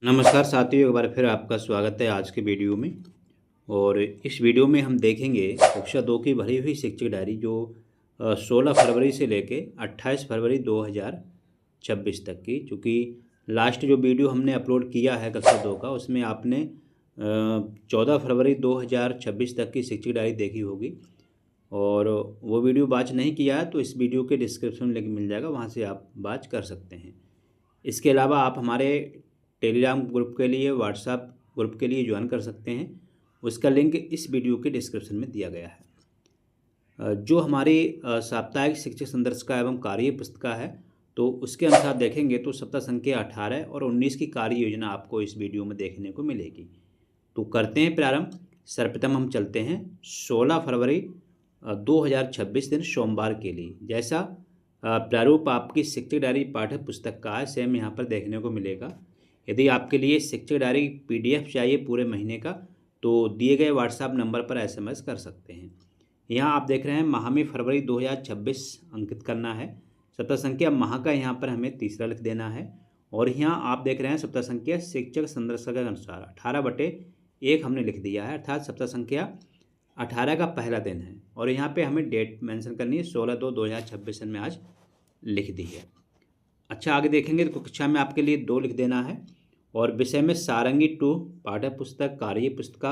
नमस्कार साथियों, एक बार फिर आपका स्वागत है आज के वीडियो में। और इस वीडियो में हम देखेंगे कक्षा 2 की भरी हुई शिक्षक डायरी जो 16 फरवरी से लेके 28 फरवरी 2026 तक की। चूँकि लास्ट जो वीडियो हमने अपलोड किया है कक्षा 2 का, उसमें आपने 14 फरवरी 2026 तक की शिक्षक डायरी देखी होगी। और वो वीडियो वॉच नहीं किया है तो इस वीडियो के डिस्क्रिप्शन में लिंक मिल जाएगा, वहाँ से आप वॉच कर सकते हैं। इसके अलावा आप हमारे टेलीग्राम ग्रुप के लिए, व्हाट्सएप ग्रुप के लिए ज्वाइन कर सकते हैं। उसका लिंक इस वीडियो के डिस्क्रिप्शन में दिया गया है। जो हमारी साप्ताहिक शिक्षक संदर्शिका एवं कार्य पुस्तिका है, तो उसके अनुसार देखेंगे तो सप्ताह संख्या 18 और 19 की कार्य योजना आपको इस वीडियो में देखने को मिलेगी। तो करते हैं प्रारंभ। सर्वप्रथम हम चलते हैं 16 फरवरी 2026 दिन सोमवार के लिए। जैसा प्रारूप आपकी शिक्षक डायरी पाठ्य पुस्तक का है, सेम यहाँ पर देखने को मिलेगा। यदि आपके लिए शिक्षक डायरी PDF चाहिए पूरे महीने का, तो दिए गए व्हाट्सएप नंबर पर SMS कर सकते हैं। यहाँ आप देख रहे हैं माह में फरवरी 2026 अंकित करना है। सप्ताह संख्या माह का यहाँ पर हमें तीसरा लिख देना है। और यहाँ आप देख रहे हैं सप्ताह संख्या शिक्षक संदर्शिका के अनुसार 18/1 हमने लिख दिया है, अर्थात सप्ताह संख्या 18 का पहला दिन है। और यहाँ पे हमें डेट मेंशन करनी है, 16/2/2026 में आज लिख दी है। अच्छा, आगे देखेंगे तो कक्षा में आपके लिए 2 लिख देना है। और विषय में सारंगी 2 पाठ्य पुस्तक कार्य पुस्तिका,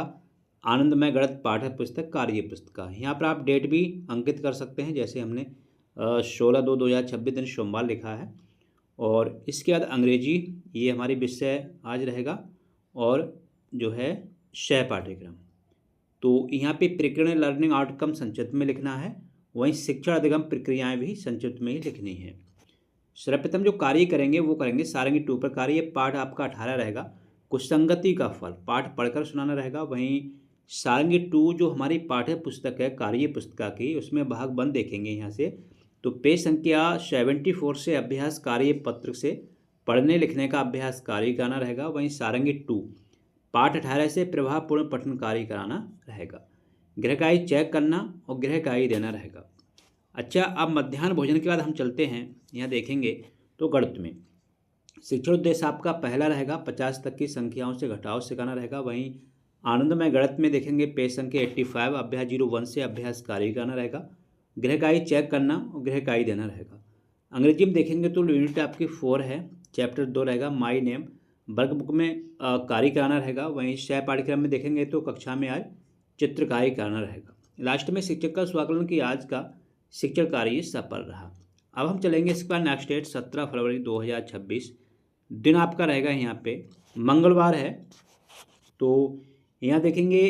आनंदमय गणित पाठ्य पुस्तक कार्य पुस्तिका। यहाँ पर आप डेट भी अंकित कर सकते हैं, जैसे हमने 16/2/2026 दिन सोमवार लिखा है। और इसके बाद अंग्रेजी, ये हमारी विषय आज रहेगा। और जो है सह पाठ्यक्रम, तो यहाँ पे प्रकीर्ण लर्निंग आउटकम संक्षिप्त में लिखना है। वहीं शिक्षण अधिगम प्रक्रियाएं भी संक्षिप्त में ही लिखनी है। सर्वप्रथम जो कार्य करेंगे वो करेंगे सारंगी 2 पर कार्य। पाठ आपका 18 रहेगा। कुसंगति का फल पाठ पढ़कर सुनाना रहेगा। वहीं सारंगी 2 जो हमारी पाठ्य पुस्तक है कार्य पुस्तिका की, उसमें भाग 1 देखेंगे यहाँ से। तो पेज संख्या 74 से अभ्यास कार्य पत्र से पढ़ने लिखने का अभ्यास कार्य कराना रहेगा। वहीं सारंगी 2 पाठ 18 से प्रभावपूर्ण पठन कार्य कराना रहेगा। गृहकार्य चेक करना और गृहकार्य देना रहेगा। अच्छा, अब मध्याह्न भोजन के बाद हम चलते हैं, यहाँ देखेंगे तो गणित में शिक्षण उद्देश्य आपका पहला रहेगा, 50 तक की संख्याओं से घटाव सिखाना रहेगा। वहीं आनंदमय गणित में देखेंगे पेज संख्या 85 अभ्यास 01 से अभ्यास कार्य कराना रहेगा। गृहकार्य चेक करना और गृहकार्य देना रहेगा। अंग्रेजी में देखेंगे तो यूनिट आपकी 4 है, चैप्टर 2 रहेगा माई नेम, वर्क बुक में कार्य कराना रहेगा। वहीं सह पाठ्यक्रम में देखेंगे तो कक्षा में आज चित्रकारी कराना रहेगा। लास्ट में शिक्षक का स्वाकलन की आज का शिक्षण कार्य सफल रहा। अब हम चलेंगे इसके बाद नेक्स्ट डेट 17 फरवरी 2026 दिन आपका रहेगा यहाँ पे मंगलवार है। तो यहाँ देखेंगे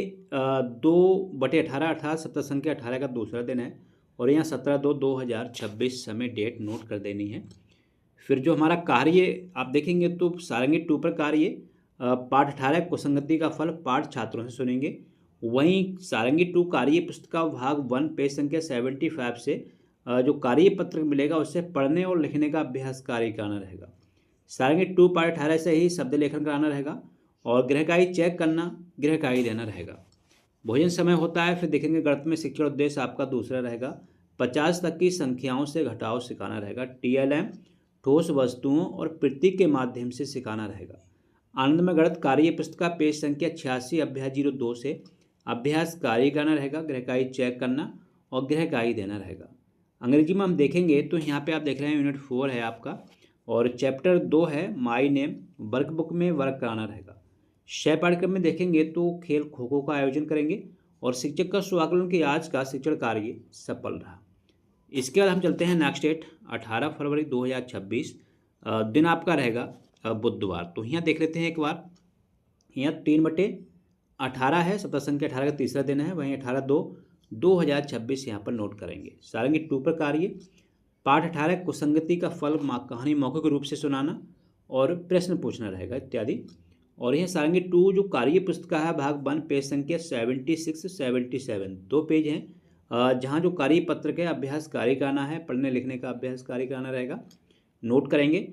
2/18 अर्थात सप्ताह संख्या 18 का दूसरा दिन है। और यहाँ 17/2/2026 हमें डेट नोट कर देनी है। फिर जो हमारा कार्य आप देखेंगे तो सारंगी 2 पर कार्य पाठ 18 कुसंगति का फल पाठ छात्रों से सुनेंगे। वहीं सारंगी 2 कार्य पुस्तिका भाग 1 पेज संख्या 75 से जो कार्य पत्र मिलेगा उससे पढ़ने और लिखने का अभ्यास कार्य कराना रहेगा। सारंगी 2 पाठ 18 से ही शब्द लेखन कराना रहेगा। और गृहकार्य चेक करना, गृहकार्य देना रहेगा। भोजन समय होता है। फिर देखेंगे गणित में शिक्षण उद्देश्य आपका दूसरा रहेगा, 50 तक की संख्याओं से घटाव सिखाना रहेगा। TLM ठोस वस्तुओं और प्रतीक के माध्यम से सिखाना रहेगा। आनंदमय गणित कार्य पुस्तिका पेज संख्या 86 अभ्यास 02 से अभ्यास कार्य करना रहेगा। गृहकार्य चेक करना और गृहकार्य देना रहेगा। अंग्रेजी में हम देखेंगे तो यहाँ पे आप देख रहे हैं यूनिट 4 है आपका और चैप्टर 2 है माई नेम, वर्क बुक में वर्क कराना रहेगा। सह पाठ्यक्रम में देखेंगे तो खेल खो खो का आयोजन करेंगे। और शिक्षक का स्वाकलन की आज का शिक्षण कार्य सफल रहा। इसके बाद हम चलते हैं नेक्स्ट डेट 18 फरवरी 2026 दिन आपका रहेगा बुधवार। तो यहाँ देख लेते हैं एक बार, यहाँ 3/18 है, सप्ताह संख्या 18 का तीसरा दिन है। वहीं 18/2/2026 यहाँ पर नोट करेंगे। सारंगी 2 पर कार्य पाठ 18 कुसंगति का फल कहानी मौखिक रूप से सुनाना और प्रश्न पूछना रहेगा इत्यादि। और यह सारंगी 2 जो कार्य पुस्तिका है भाग 1 पेज संख्या 76-77 2 पेज हैं, जहाँ जो कार्य पत्र के अभ्यास कार्य कराना है, पढ़ने लिखने का अभ्यास कार्य कराना रहेगा, नोट करेंगे।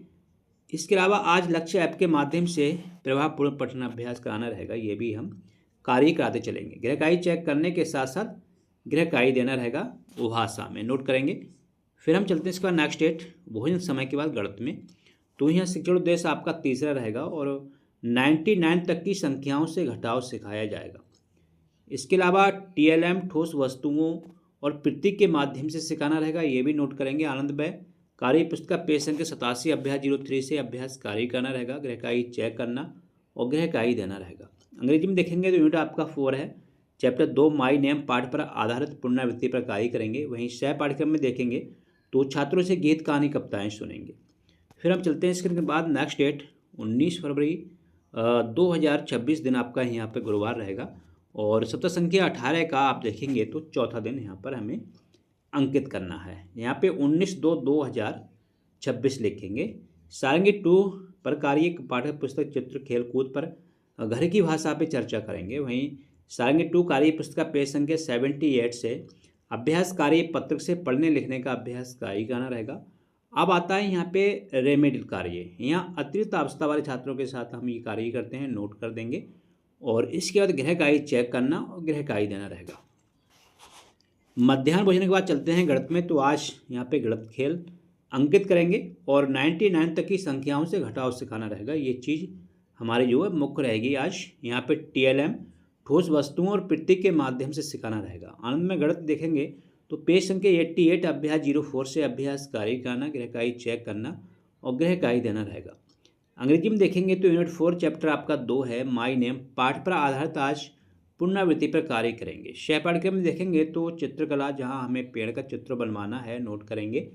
इसके अलावा आज लक्ष्य ऐप के माध्यम से प्रभावपूर्ण पठन अभ्यास कराना रहेगा, ये भी हम कार्य कराते चलेंगे। गृहकार्य चेक करने के साथ साथ गृहकार्य देना रहेगा, वो भाषा में नोट करेंगे। फिर हम चलते हैं इसके बाद नेक्स्ट डेट भोजन समय के बाद गणित में। तो यहाँ शिक्षण उद्देश्य आपका तीसरा रहेगा और 99 तक की संख्याओं से घटाव सिखाया जाएगा। इसके अलावा TLM ठोस वस्तुओं और प्रतीक के माध्यम से सिखाना रहेगा, ये भी नोट करेंगे। आनंदमय कार्य पुस्तक पेज संख्या 87 अभ्यास 03 से अभ्यास कार्य करना रहेगा, गृहकार्य चेक करना और गृहकार्य देना रहेगा। अंग्रेजी में देखेंगे तो यूनिट आपका 4 है, चैप्टर 2 माई नेम पाठ पर आधारित पुनरावृत्ति पर कार्य करेंगे। वहीं सह पाठ्यक्रम में देखेंगे तो छात्रों से गीत कहानी कविताएं सुनेंगे। फिर हम चलते हैं इसके बाद नेक्स्ट डेट 19 फरवरी 2026 दिन आपका यहाँ पे गुरुवार रहेगा और सप्ताह संख्या 18 का आप देखेंगे तो चौथा दिन यहाँ पर हमें अंकित करना है। यहाँ पे 19/2/2026 लिखेंगे। सारंगी 2 पर कार्य पाठ्य पुस्तक चित्र खेलकूद पर घर की भाषा पे चर्चा करेंगे। वहीं सारंगी 2 कार्य पुस्तक पेज संख्या 78 से अभ्यास कार्य पत्रक से पढ़ने लिखने का अभ्यास कार्य करना रहेगा। अब आता है यहाँ पे रेमेडियल कार्य। यहाँ अतिरिक्त अवस्था वाले छात्रों के साथ हम ये कार्य करते हैं, नोट कर देंगे। और इसके बाद गृहकार्य चेक करना और गृहकार्य देना रहेगा। मध्याह्न भोजन के बाद चलते हैं गणित में। तो आज यहाँ पे गणित खेल अंकित करेंगे और 99 तक की संख्याओं से घटाव सिखाना रहेगा। ये चीज़ हमारी जो है मुख्य रहेगी आज। यहाँ पे TLM ठोस वस्तुओं और प्रतीक के माध्यम से सिखाना रहेगा। आनंद में गणित देखेंगे तो पेज संख्या 88 अभ्यास 04 से अभ्यास कार्य करना, गृहकार्य चेक करना और गृहकार्य देना रहेगा। अंग्रेजी में देखेंगे तो यूनिट 4 चैप्टर आपका 2 है, माई नेम पाठ पर आधारित आज पुनरावृत्ति पर कार्य करेंगे। सह पाठ्यक्रम में देखेंगे तो चित्रकला, जहां हमें पेड़ का चित्र बनवाना है, नोट करेंगे।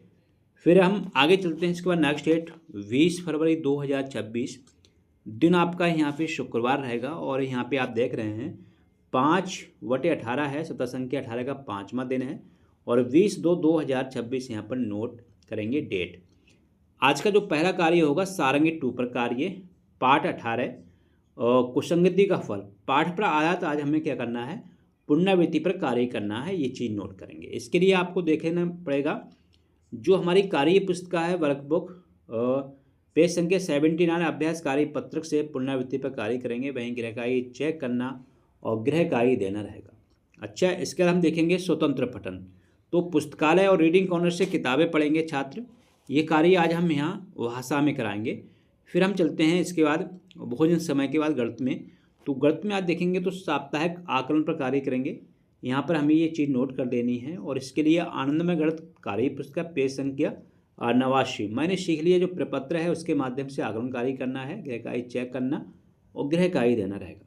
फिर हम आगे चलते हैं। इसके बाद नेक्स्ट डेट 20 फरवरी 2026 दिन आपका यहाँ पे शुक्रवार रहेगा और यहाँ पे आप देख रहे हैं 5/18 है, सप्ताह संख्या 18 का 5वां दिन है और 20/2/2026 यहाँ पर नोट करेंगे डेट। आज का जो पहला कार्य होगा सारंगी 2 पर कार्य पाठ 18 और कुसंगति का फल पाठ पर आधारित आज हमें क्या करना है, पुनरावृत्ति पर कार्य करना है, ये चीज़ नोट करेंगे। इसके लिए आपको देखना पड़ेगा जो हमारी कार्य पुस्तिका है वर्कबुक पेज संख्या 79 अभ्यास कार्य पत्रक से पुनरावृत्ति पर कार्य करेंगे। वहीं गृहकार्य चेक करना और गृहकार्य देना रहेगा। अच्छा, इसके बाद हम देखेंगे स्वतंत्र पठन। तो पुस्तकालय और रीडिंग कॉर्नर से किताबें पढ़ेंगे छात्र, ये कार्य आज हम यहाँ भाषा में कराएंगे। फिर हम चलते हैं इसके बाद भोजन समय के बाद गणित में। तो गणित में आज देखेंगे तो साप्ताहिक आकलन पर कार्य करेंगे। यहाँ पर हमें ये चीज़ नोट कर देनी है और इसके लिए आनंदमय गणित कार्य पुस्तक पेज संख्या 89 मैंने सीख लिया जो प्रपत्र है उसके माध्यम से आकलन कार्य करना है, गृहकार्य चेक करना और गृहकार्य देना रहेगा।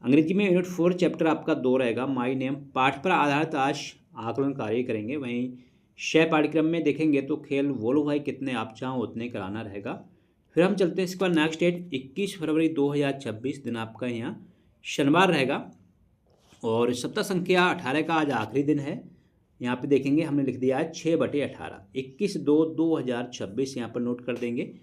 अंग्रेजी में यूनिट 4 चैप्टर आपका 2 रहेगा, माई नेम पाठ पर आधारित आज आकलन कार्य करेंगे। वहीं सह पाठ्यक्रम में देखेंगे तो खेल बोलो भाई कितने आप चाहो उतने कराना रहेगा। फिर हम चलते हैं इसके बाद नेक्स्ट डेट 21 फरवरी 2026 दिन आपका यहाँ शनिवार रहेगा और सप्ताह संख्या 18 का आज आखिरी दिन है। यहाँ पे देखेंगे हमने लिख दिया है 6/18 21/2/2026 यहाँ पर नोट कर देंगे।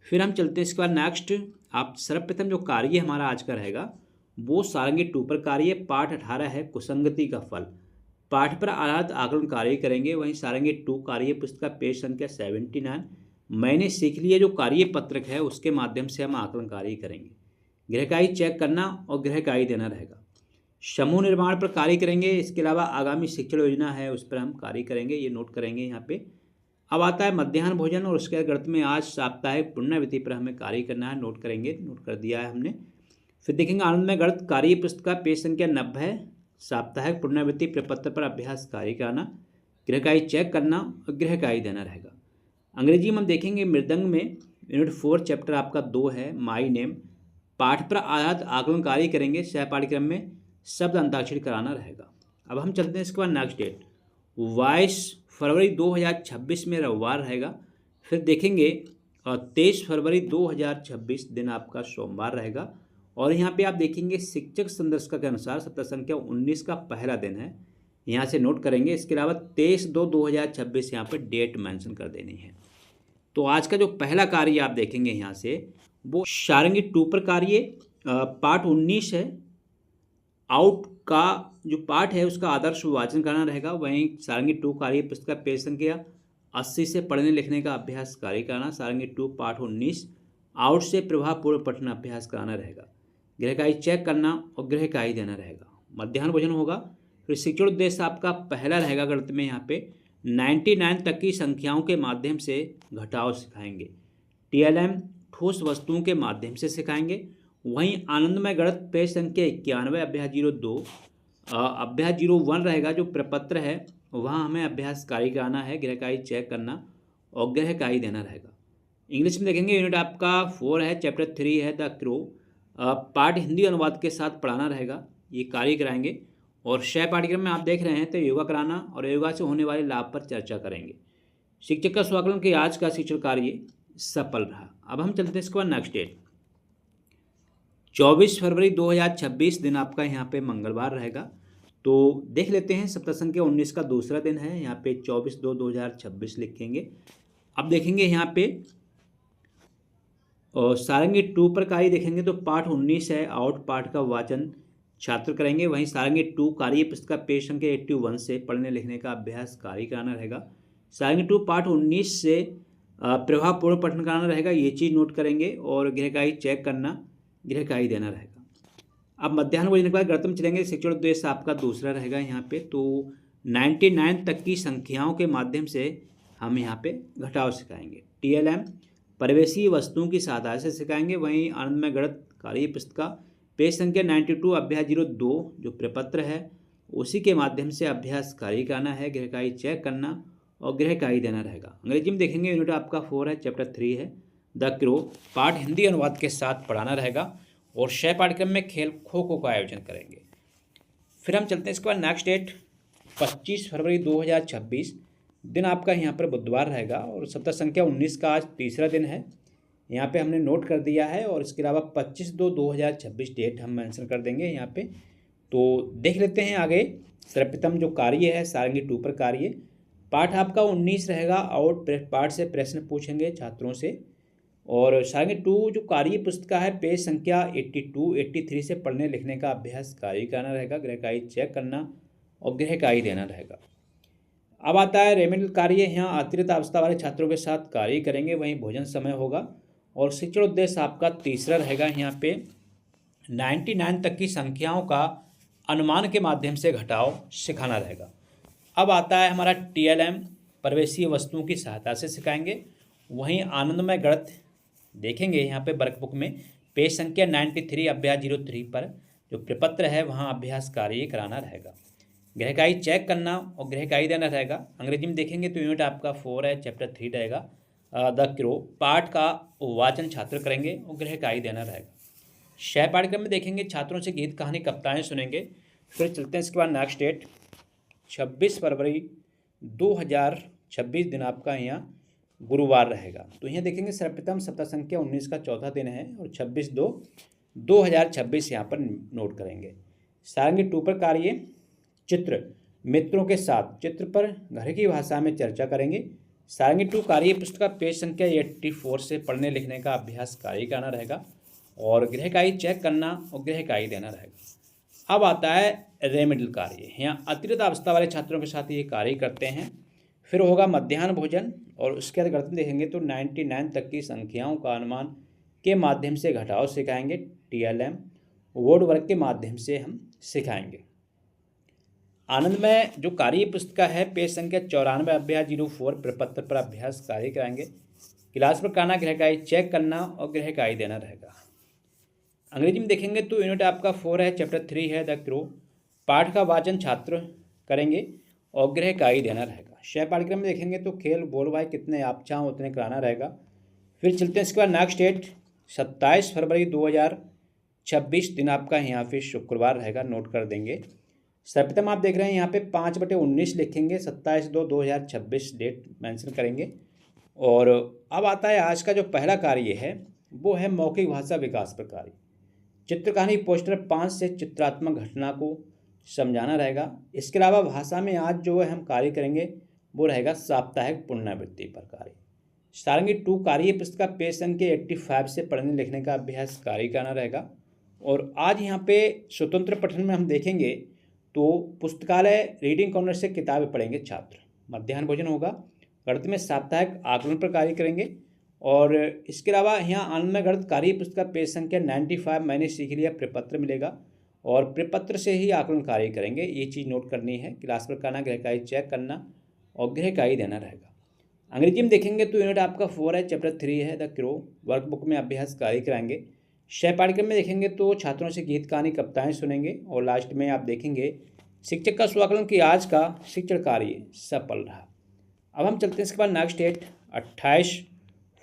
फिर हम चलते हैं इसके बाद नेक्स्ट आप सर्वप्रथम जो कार्य हमारा आज का रहेगा वो सारंगी 2 पर कार्य पाठ 18 है कुसंगति का फल पाठ पर आधारित आकलन कार्य करेंगे। वहीं सारंगी 2 कार्य पुस्तक पेज संख्या 79 मैंने सीख लिया जो कार्य पत्रक है उसके माध्यम से हम आकलन कार्य करेंगे। गृहकार्य चेक करना और गृहकार्य देना रहेगा। समूह निर्माण पर कार्य करेंगे। इसके अलावा आगामी शिक्षण योजना है उस पर हम कार्य करेंगे, ये नोट करेंगे यहाँ पे। अब आता है मध्याह्न भोजन और उसके गणित में आज साप्ताहिक पुनरावृत्ति पर हमें कार्य करना है, नोट करेंगे, नोट कर दिया है हमने। फिर देखेंगे आनंदमय गणित कार्य पुस्तक पेज संख्या 90 साप्ताहिक पुनरावृत्ति प्रपत्र पर अभ्यास कार्य कराना, गृहकार्य चेक करना और गृहकार्य देना रहेगा। अंग्रेजी में हम देखेंगे मृदंग में यूनिट 4 चैप्टर आपका 2 है, माई नेम पाठ पर आधारित आकलन कार्य करेंगे। सह पाठ्यक्रम में शब्द अंताक्षरी कराना रहेगा। अब हम चलते हैं इसके बाद नेक्स्ट डेट 22 फरवरी 2026 में रविवार रहेगा। फिर देखेंगे 23 फरवरी 2026 दिन आपका सोमवार रहेगा और यहाँ पे आप देखेंगे शिक्षक संदर्शिका के अनुसार सप्ताह संख्या 19 का पहला दिन है, यहाँ से नोट करेंगे। इसके अलावा 23/2/2026 यहाँ पर डेट मेंशन कर देनी है। तो आज का जो पहला कार्य आप देखेंगे यहाँ से वो सारंगी 2 पर कार्य पाठ 19 है, आउट का जो पाठ है उसका आदर्श वाचन करना रहेगा। वहीं सारंगी 2 कार्य पुस्तक पेज संख्या 80 से पढ़ने लिखने का अभ्यास कार्य कराना। सारंगी 2 पाठ 19 आउट से प्रभावपूर्ण पठन अभ्यास कराना रहेगा। गृहकार्य चेक करना और गृहकार्य देना रहेगा। मध्याह्न भोजन होगा। फिर शिक्षण उद्देश्य आपका पहला रहेगा गणित में, यहाँ पे 99 तक की संख्याओं के माध्यम से घटाव सिखाएंगे। TLM ठोस वस्तुओं के माध्यम से सिखाएंगे वहीं आनंदमय गणित पेज संख्या 91 अभ्यास 02 अभ्यास 01 रहेगा, जो प्रपत्र है वहाँ हमें अभ्यास कार्य कराना है, गृह कार्य चेक करना और गृह कार्य देना रहेगा। इंग्लिश में देखेंगे यूनिट आपका 4 है, चैप्टर 3 है द क्रो। पाठ हिंदी अनुवाद के साथ पढ़ाना रहेगा, ये कार्य कराएंगे। और शय पाठ्यक्रम में आप देख रहे हैं तो योगा कराना और योगा से होने वाले लाभ पर चर्चा करेंगे। शिक्षक का स्वाकलन कि आज का शिक्षण कार्य सफल रहा। अब हम चलते हैं इसके बाद नेक्स्ट डेट 24 फरवरी 2026 दिन आपका यहाँ पे मंगलवार रहेगा। तो देख लेते हैं, सप्ताह संख्या 19 का दूसरा दिन है, यहाँ पे 24/2/2026 लिखेंगे। अब देखेंगे यहाँ पे और सारंगी 2 पर कार्य देखेंगे तो पाठ 19 है, आउट पाठ का वाचन छात्र करेंगे। वहीं सारंगी 2 कार्य पुस्तक पेज संख्या 81 से पढ़ने लिखने का अभ्यास कार्य कराना रहेगा। सारंगी 2 पाठ 19 से प्रभावपूर्ण पठन कराना रहेगा, ये चीज़ नोट करेंगे। और गृह कार्य चेक करना, गृह कार्य देना रहेगा। अब मध्याह्न भोजन के बाद गणित चलेंगे। शिक्षण उद्देश्य आपका दूसरा रहेगा यहाँ पे। तो 99 तक की संख्याओं के माध्यम से हम यहाँ पे घटाव सिखाएंगे। TLM परिवेशीय वस्तुओं की सहायता से सिखाएंगे। वहीं आनंदमय गणित कार्य पुस्तिका पेज संख्या 92 अभ्यास 02 जो प्रपत्र है उसी के माध्यम से अभ्यास कार्य कराना है, गृह कार्य चेक करना और गृह कार्य देना रहेगा। अंग्रेजी में देखेंगे यूनिट आपका 4 है, चैप्टर 3 है द क्रो। पाठ हिंदी अनुवाद के साथ पढ़ाना रहेगा और शय पाठ्यक्रम में खेल खो खो का आयोजन करेंगे। फिर हम चलते हैं इसके बाद नेक्स्ट डेट 25 फरवरी 2026 दिन आपका यहाँ पर बुधवार रहेगा और सप्ताह संख्या 19 का आज तीसरा दिन है, यहाँ पे हमने नोट कर दिया है। और इसके अलावा 25/2/2026 डेट हम मेंशन कर देंगे यहाँ पे। तो देख लेते हैं आगे। सर्वप्रथम जो कार्य है सारंगी 2 पर कार्य, पाठ आपका 19 रहेगा, आउट पाठ से प्रश्न पूछेंगे छात्रों से। और सारंगी 2 जो कार्य पुस्तिका है पेज संख्या 82 83 से पढ़ने लिखने का अभ्यास कार्य कराना रहेगा, गृह कार्य चेक करना और गृह कार्य देना रहेगा। अब आता है रेमेडियल कार्य, यहाँ अतिरिक्त अवस्था वाले छात्रों के साथ कार्य करेंगे। वहीं भोजन समय होगा और शिक्षण उद्देश्य आपका तीसरा रहेगा। यहाँ पे 99 तक की संख्याओं का अनुमान के माध्यम से घटाव सिखाना रहेगा। अब आता है हमारा TLM परिवेशीय वस्तुओं की सहायता से सिखाएंगे। वहीं आनंदमय गणित देखेंगे यहाँ पे वर्कबुक में पेज संख्या 93 अभ्यास 03 पर जो प्रपत्र है वहाँ अभ्यास कार्य कराना रहेगा, गृह कार्य चेक करना और गृह कार्य देना रहेगा। अंग्रेजी में देखेंगे तो यूनिट आपका 4 है, चैप्टर 3 रहेगा द क्रो। पाठ का वाचन छात्र करेंगे और गृह कार्य देना रहेगा। शय पाठ्यक्रम में देखेंगे छात्रों से गीत कहानी कविताएं सुनेंगे। फिर चलते हैं इसके बाद नेक्स्ट डेट 26 फरवरी 2026 दिन आपका यहाँ गुरुवार रहेगा। तो यहाँ देखेंगे सर्वप्रथम सप्ताह संख्या 19 का चौथा दिन है और 26/2/2026 यहाँ पर नोट करेंगे। सारंगी 2 पर कार्य चित्र मित्रों के साथ चित्र पर घर की भाषा में चर्चा करेंगे। सारंगी 2 कार्य पुस्तक पेज संख्या 84 से पढ़ने लिखने का अभ्यास कार्य कराना रहेगा और गृह कार्य चेक करना और गृह कार्य देना रहेगा। अब आता है रेमेडियल कार्य, यहाँ अतिरिक्त अवस्था वाले छात्रों के साथ ये कार्य करते हैं। फिर होगा मध्याह्न भोजन और उसके बाद गणित देखेंगे तो 99 तक की संख्याओं का अनुमान के माध्यम से घटाव सिखाएंगे। TLM वर्ड वर्क के माध्यम से हम सिखाएंगे। आनंदमय जो कार्य पुस्तिका है पेज संख्या 94 अभ्यास 04 प्रपत्र पर अभ्यास कार्य कराएंगे। क्लास पर करना, गृह कार्य चेक करना और गृह कार्य देना रहेगा। अंग्रेजी में देखेंगे तो यूनिट आपका 4 है, चैप्टर 3 है द क्रो। पाठ का वाचन छात्र करेंगे और गृह कार्य देना रहेगा। शय पाठ्यक्रम में देखेंगे तो खेल बोल भाई कितने आप चाहो उतने कराना रहेगा। फिर चलते हैं इसके बाद नेक्स्ट डेट 27 फरवरी 2026 दिन आपका यहाँ पे शुक्रवार रहेगा, नोट कर देंगे। सर्वप्रथम आप देख रहे हैं यहाँ पे 5/19 लिखेंगे, 27/2/2026 डेट मेंशन करेंगे। और अब आता है आज का जो पहला कार्य है वो है मौखिक भाषा विकास पर कार्य। चित्र कहानी पोस्टर 5 से चित्रात्मक घटना को समझाना रहेगा। इसके अलावा भाषा में आज जो है हम कार्य करेंगे वो रहेगा साप्ताहिक पुनरावृत्ति पर कार्य। सारंगी 2 कार्य पुस्तक पेज संख्या 85 से पढ़ने लिखने का अभ्यास कार्य करना रहेगा। और आज यहाँ पे स्वतंत्र पठन में हम देखेंगे तो पुस्तकालय रीडिंग कॉर्नर से किताबें पढ़ेंगे छात्र। मध्याह्न भोजन होगा, गणित में साप्ताहिक आकलन पर कार्य करेंगे। और इसके अलावा यहाँ आनंदमय गणित कार्य पुस्तक पेज संख्या 95 मैंने सीख लिया प्रपत्र मिलेगा और प्रपत्र से ही आकलन कार्य करेंगे, ये चीज़ नोट करनी है। क्लास पर करना, गृह कार्य चेक करना और गृह कार्य देना रहेगा। अंग्रेजी में देखेंगे तो यूनिट आपका 4 है, चैप्टर 3 है द क्रो। वर्कबुक में अभ्यास कार्य कराएंगे। सह पाठ्यक्रम में देखेंगे तो छात्रों से गीत कहानी कविताएं सुनेंगे और लास्ट में आप देखेंगे शिक्षक का स्वाकलन कि आज का शिक्षण कार्य सफल रहा। अब हम चलते हैं इसके बाद नेक्स्ट डेट 28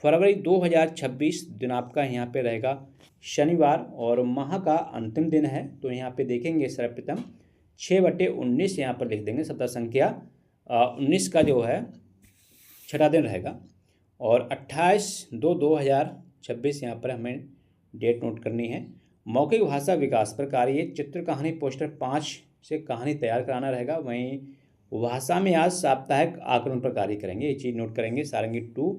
फरवरी 2026 दिन आपका यहाँ पे रहेगा शनिवार और माह का अंतिम दिन है। तो यहाँ पे देखेंगे सर्वप्रथम 6/19 यहाँ पर लिख देंगे, सप्ताह संख्या 19 का जो है छठा दिन रहेगा और 28/2/2026 यहाँ पर हमें डेट नोट करनी है। मौखिक भाषा विकास पर कार्य चित्र कहानी पोस्टर 5 से कहानी तैयार कराना रहेगा। वहीं भाषा में आज साप्ताहिक आकलन पर कार्य करेंगे, ये चीज़ नोट करेंगे। सारंगी 2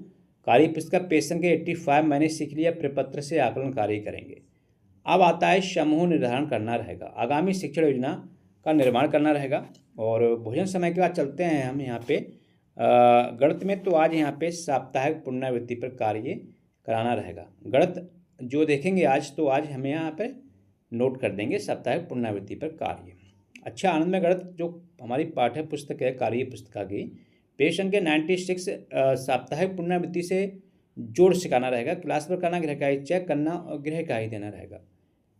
कार्य पुस्तक पेज संख्या 85 मैंने सीख लिया प्रपत्र से आकलन कार्य करेंगे। अब आता है समूह निर्धारण करना रहेगा, आगामी शिक्षण योजना का निर्माण करना रहेगा। और भोजन समय के बाद चलते हैं हम यहाँ पे गणित में। तो आज यहाँ पे साप्ताहिक पुनरावृत्ति पर कार्य कराना रहेगा। गणित जो देखेंगे आज, तो आज हमें यहाँ पे नोट कर देंगे साप्ताहिक पुनरावृत्ति पर कार्य। अच्छा आनंद में गणित जो हमारी पाठ्य पुस्तक है कार्य पुस्तिका की पेज संख्या 96 साप्ताहिक पुनरावृत्ति से जोड़ सिखाना रहेगा। क्लास पर करना, गृह कार्य चेक करना और गृह कार्य देना रहेगा।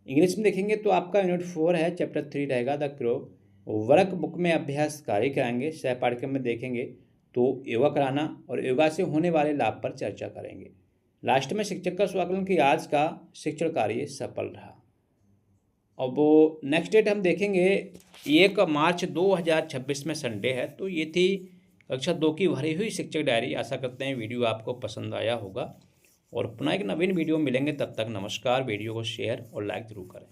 इंग्लिश में देखेंगे तो आपका यूनिट 4 है, चैप्टर 3 रहेगा द क्रो। वर्क बुक में अभ्यास कार्य कराएंगे। सह पाठ्यक्रम में देखेंगे तो योगा कराना और योगा से होने वाले लाभ पर चर्चा करेंगे। लास्ट में शिक्षक का स्वाकलन कि आज का शिक्षण कार्य सफल रहा। अब वो नेक्स्ट डेट हम देखेंगे 1 मार्च 2026 में संडे है। तो ये थी कक्षा 2 की भरी हुई शिक्षक डायरी। आशा करते हैं वीडियो आपको पसंद आया होगा और पुनः एक नवीन वीडियो मिलेंगे। तब तक नमस्कार। वीडियो को शेयर और लाइक जरूर करें।